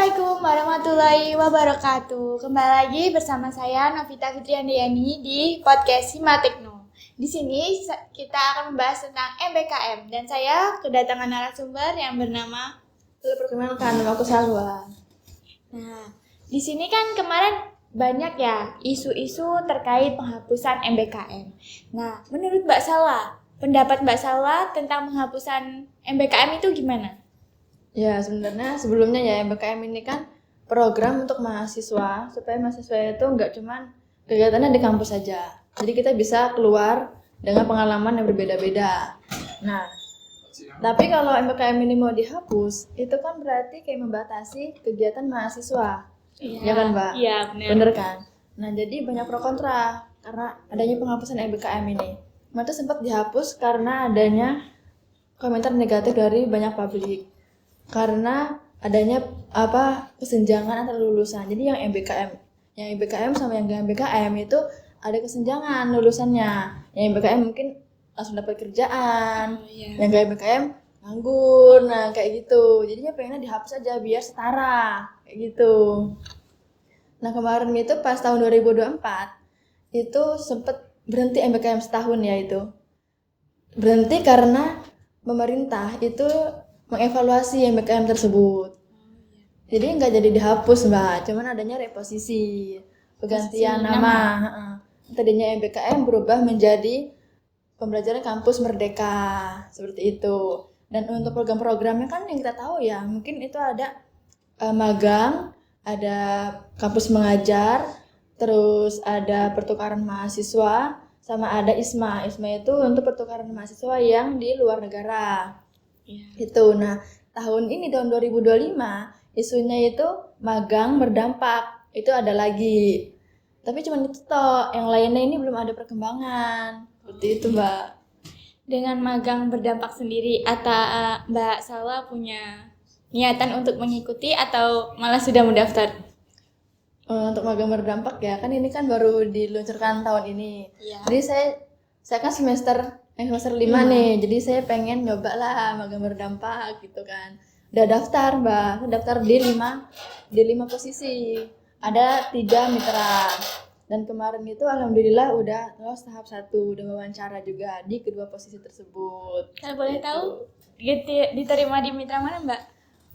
Assalamualaikum warahmatullahi wabarakatuh. Kembali lagi bersama saya Novita Fitriandiyani di podcast Himatekno. Di sini kita akan membahas tentang MBKM dan saya kedatangan narasumber yang bernama. Perkenalkan, nama aku Salwa. Nah, di sini kan kemarin banyak ya isu-isu terkait penghapusan MBKM. Nah, menurut Mbak Salwa, pendapat Mbak Salwa tentang penghapusan MBKM itu gimana? Ya, sebenarnya sebelumnya ya MBKM ini kan program untuk mahasiswa supaya mahasiswa itu nggak cuman kegiatannya di kampus saja. Jadi kita bisa keluar dengan pengalaman yang berbeda-beda. Nah, tapi kalau MBKM ini mau dihapus, itu kan berarti kayak membatasi kegiatan mahasiswa. Ya kan, Mbak? Iya, benar. Bener kan? Nah, jadi banyak pro kontra karena adanya penghapusan MBKM ini. Itu sempat dihapus karena adanya komentar negatif dari banyak publik. Karena adanya kesenjangan antar lulusan. Jadi yang MBKM sama yang gak MBKM itu ada kesenjangan lulusannya. Yang MBKM mungkin langsung dapat kerjaan, yang gak MBKM nganggur, nah kayak gitu. Jadinya pengennya dihapus aja biar setara, kayak gitu. Nah kemarin itu pas tahun 2024 itu sempet berhenti MBKM setahun ya itu. Berhenti karena pemerintah itu mengevaluasi MBKM tersebut. Jadi nggak jadi dihapus, Mbak. Cuman adanya reposisi, pergantian nama. Tadinya MBKM berubah menjadi pembelajaran kampus merdeka, seperti itu. Dan untuk program-programnya kan yang kita tahu ya, mungkin itu ada magang, ada kampus mengajar, terus ada pertukaran mahasiswa, sama ada ISMA. ISMA itu untuk pertukaran mahasiswa yang di luar negara. Itu. Nah, tahun 2025 isunya itu magang berdampak. Itu ada lagi. Tapi cuma itu toh, yang lainnya ini belum ada perkembangan. Seperti itu, Mbak. Dengan magang berdampak sendiri, atau Mbak Salwa punya niatan untuk mengikuti atau malah sudah mendaftar? Untuk magang berdampak ya, kan ini kan baru diluncurkan tahun ini. Iya. Jadi saya kan semester 5 nih, jadi saya pengen nyoba lah magang berdampak gitu kan. Udah daftar, Mbak, daftar di 5 posisi. Ada 3 mitra. Dan kemarin itu alhamdulillah udah lolos tahap 1, udah wawancara juga di kedua posisi tersebut. Kalau boleh tahu diterima di mitra mana, Mbak?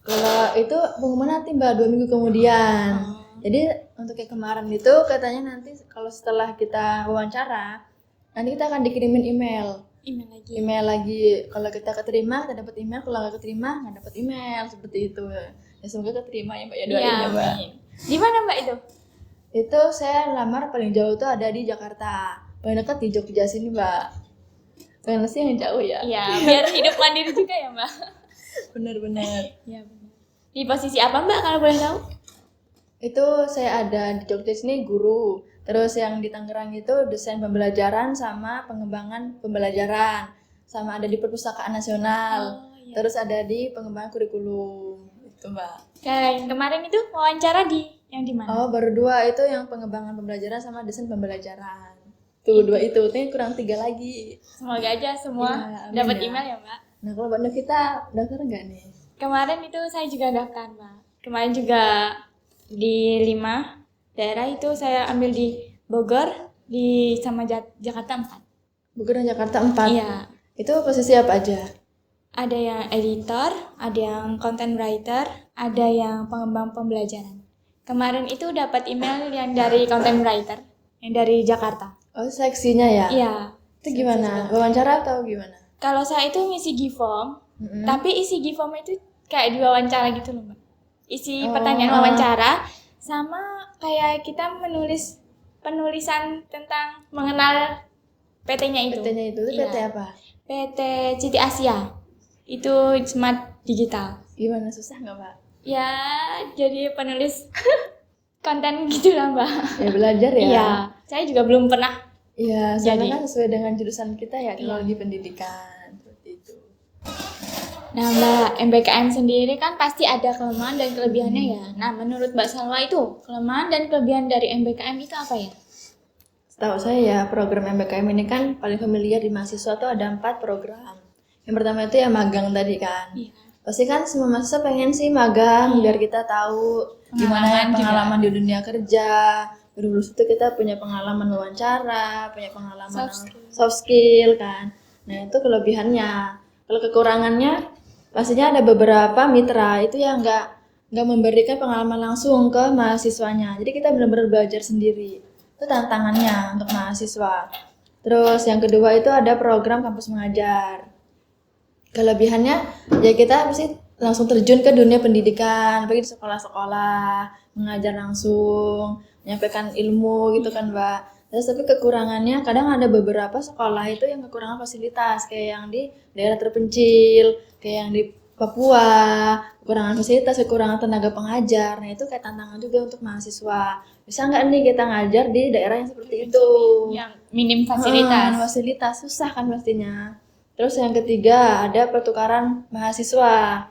Kalau itu pengumuman nanti, Mbak, 2 minggu kemudian. Jadi untuk yang kemarin itu katanya nanti kalau setelah kita wawancara, nanti kita akan dikirimin email lagi. Kalau kita keterima, kita dapat email. Kalau nggak keterima, nggak dapat email. Seperti itu. Ya semoga keterima ya, Mbak, ya, doain ya, Mbak. Di mana, Mbak, itu? Itu saya lamar paling jauh tuh ada di Jakarta. Paling dekat di Jogja sini, Mbak. Pengen sih yang jauh ya. Iya, biar hidup mandiri juga ya, Mbak. Bener-bener. Iya, benar. Di posisi apa, Mbak, kalau boleh tahu? Itu saya ada di Jogja sini guru. Terus yang di Tangerang itu desain pembelajaran sama pengembangan pembelajaran. Sama ada di Perpustakaan Nasional. Terus ada di pengembangan kurikulum. Itu, Mbak. Yang kemarin itu wawancara yang di mana? Oh, baru 2 itu yang pengembangan pembelajaran sama desain pembelajaran. Tuh 2 itu, ini kurang 3 lagi. Semoga aja semua dapat email ya, Mbak. Nah, kalau Mbak Novita daftar nggak nih? Kemarin itu saya juga daftar, Mbak. Kemarin juga di 5 daerah itu saya ambil di Bogor, sama Jakarta 4. Bogor dan Jakarta 4? Iya. Itu posisi apa aja? Ada yang editor, ada yang content writer, ada yang pengembang pembelajaran. Kemarin itu dapat email yang dari content writer, yang dari Jakarta. Oh, seksinya ya? Iya. Itu gimana? Wawancara atau gimana? Kalau saya itu ngisi G-form, tapi isi G-form itu kayak diwawancara gitu loh, Mbak. Isi pertanyaan wawancara, sama kayak kita menulis penulisan tentang mengenal PT-nya itu. PT-nya itu PT apa? PT Citi Asia. Itu smart digital. Gimana, susah nggak, Mbak? Ya, jadi penulis konten gitu lah, Mbak. Ya belajar ya? Iya, saya juga belum pernah. Iya, soalnya kan sesuai dengan jurusan kita ya, teknologi pendidikan. Seperti itu. Nah, Mbak, MBKM sendiri kan pasti ada kelemahan dan kelebihannya ya. Nah, menurut Mbak Salwa itu, kelemahan dan kelebihan dari MBKM itu apa ya? Setahu saya ya, program MBKM ini kan paling familiar di mahasiswa tuh ada 4 program. Yang pertama itu ya magang tadi kan. Iya. pasti kan semua mahasiswa pengen sih magang biar kita tahu gimana pengalaman di dunia kerja. Lulus itu kita punya pengalaman wawancara, punya pengalaman soft skill kan. Nah itu kelebihannya. Kalau kekurangannya pastinya ada beberapa mitra itu yang nggak memberikan pengalaman langsung ke mahasiswanya. Jadi kita benar-benar belajar sendiri. Itu tantangannya untuk mahasiswa. Terus yang kedua itu ada program kampus mengajar. Kelebihannya ya kita mesti langsung terjun ke dunia pendidikan, pergi di sekolah-sekolah, mengajar langsung, menyampaikan ilmu gitu kan Mbak. Terus tapi kekurangannya kadang ada beberapa sekolah itu yang kekurangan fasilitas, kayak yang di daerah terpencil, kayak yang di Papua, kekurangan fasilitas, kekurangan tenaga pengajar. Nah itu kayak tantangan juga untuk mahasiswa. Bisa nggak nih kita ngajar di daerah yang seperti itu? Yang minim fasilitas. Fasilitas susah kan pastinya. Terus yang ketiga ada pertukaran mahasiswa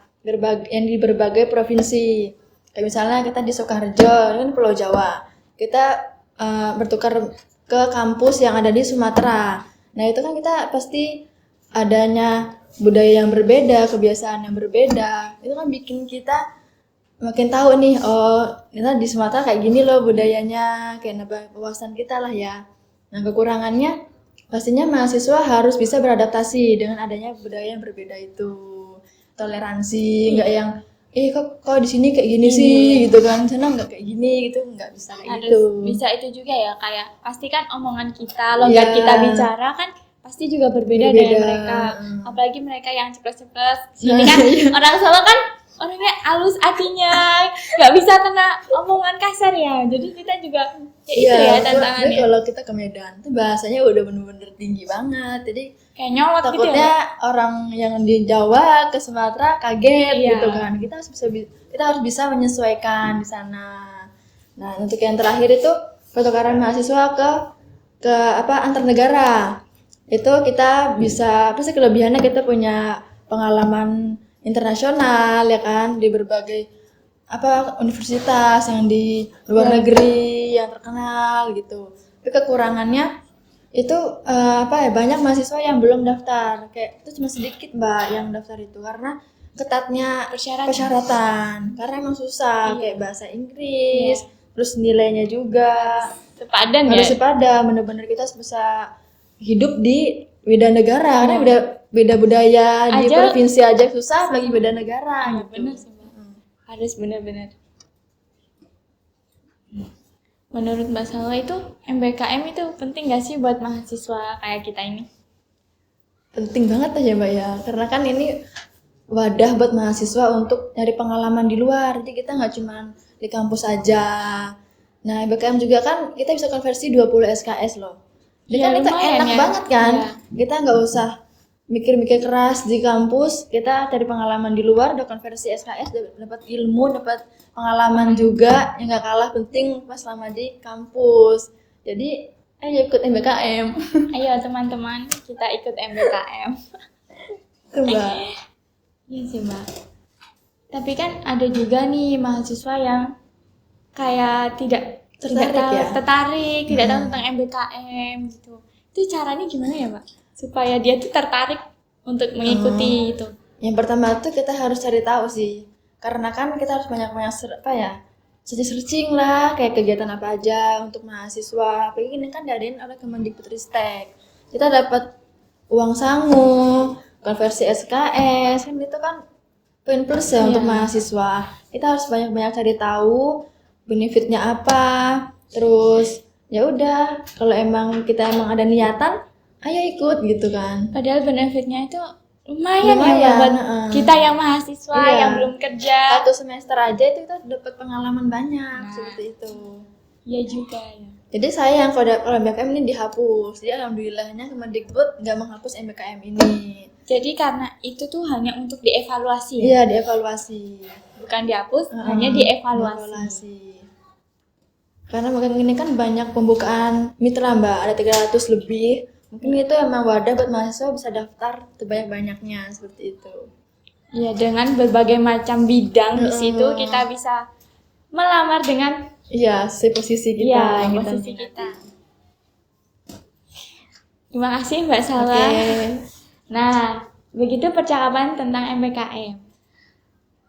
yang di berbagai provinsi. Kayak misalnya kita di Sukoharjo, ini kan Pulau Jawa. Kita bertukar ke kampus yang ada di Sumatera. Nah itu kan kita pasti adanya budaya yang berbeda, kebiasaan yang berbeda. Itu kan bikin kita makin tahu nih, oh kita di Sumatera kayak gini loh budayanya, kayak nambah wawasan kita lah ya. Nah kekurangannya pastinya mahasiswa harus bisa beradaptasi dengan adanya budaya yang berbeda itu. Toleransi, nggak yang kok di sini kayak gini sih gitu kan, sana nggak kayak gini gitu, nggak bisa kayak Harus gitu. bisa itu juga ya, kayak pasti kan omongan kita, logat kita bicara kan pasti juga berbeda dengan mereka. Apalagi mereka yang ceplos-ceplos. Sini kan orang Solo kan orangnya halus hatinya, nggak bisa kena omongan kasar ya. Jadi kita juga itu ya tantangannya. Kalau kita ke Medan tuh bahasanya udah bener-bener tinggi banget. Jadi kayak nyolot gitu ya. takutnya orang yang di Jawa ke Sumatera kaget gitu kan. Kita harus bisa menyesuaikan di sana. Nah, untuk yang terakhir itu pertukaran mahasiswa ke antar negara. Itu kita bisa pasti kelebihannya kita punya pengalaman internasional ya kan di berbagai universitas yang di luar negeri yang terkenal gitu. Tapi kekurangannya itu banyak mahasiswa yang belum daftar, kayak itu cuma sedikit Mbak yang daftar itu karena ketatnya persyaratan karena emang susah kayak bahasa Inggris, terus nilainya juga harus sepadan, bener-bener kita bisa hidup di beda negara karena beda budaya di provinsi aja susah lagi beda negara gitu. Bener sih Mbak. Harus benar-benar. Menurut Mbak Salwa itu MBKM itu penting gak sih buat mahasiswa kayak kita ini? Penting banget aja Mbak ya, karena kan ini wadah buat mahasiswa untuk nyari pengalaman di luar, jadi kita nggak cuma di kampus aja. Nah MBKM juga kan kita bisa konversi 20 SKS loh. Jadi kan itu enak banget kan, kita nggak usah mikir-mikir keras di kampus, kita cari pengalaman di luar, udah konversi SKS, dapat ilmu, dapat pengalaman juga yang nggak kalah penting pas selama di kampus. Jadi ayo ikut MBKM. Ayo teman-teman, kita ikut MBKM. Coba. Iya sih Mbak. Tapi kan ada juga nih mahasiswa yang kayak tidak tertarik, tidak tahu tentang MBKM gitu. Itu caranya gimana ya Mbak? Supaya dia tuh tertarik untuk mengikuti itu. Yang pertama tuh kita harus cari tahu sih, karena kan kita harus banyak-banyak searching lah, kayak kegiatan apa aja untuk mahasiswa. Apalagi ini kan diadain oleh Kemendikbudristek. Kita dapat uang sangu, konversi SKS, kan itu kan poin plus ya untuk mahasiswa. Kita harus banyak-banyak cari tahu benefitnya apa, terus ya udah kalau kita emang ada niatan ayo ikut gitu kan. Padahal benefitnya itu lumayan ya buat kita yang mahasiswa yang belum kerja. 1 semester aja itu kita dapat pengalaman banyak seperti itu. Iya juga ya. Jadi sayang kalau MBKM ini dihapus. Jadi alhamdulillahnya Kemendikbud nggak menghapus MBKM ini. Jadi karena itu tuh hanya untuk dievaluasi ya? Iya, dievaluasi. Bukan dihapus, hanya dievaluasi. Karena mungkin ini kan banyak pembukaan mitra Mbak, ada 300 lebih. Mungkin itu emang wadah buat mahasiswa bisa daftar sebanyak-banyaknya seperti itu. Iya, dengan berbagai macam bidang di situ kita bisa melamar dengan posisi kita. Posisi kita. Terima kasih Mbak Salwa. Okay. Nah, begitu percakapan tentang MBKM.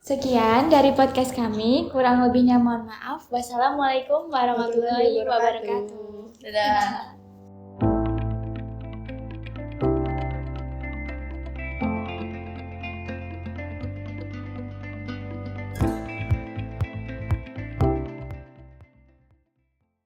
Sekian dari podcast kami. Kurang lebihnya mohon maaf. Wassalamualaikum warahmatullahi wabarakatuh. Dadah.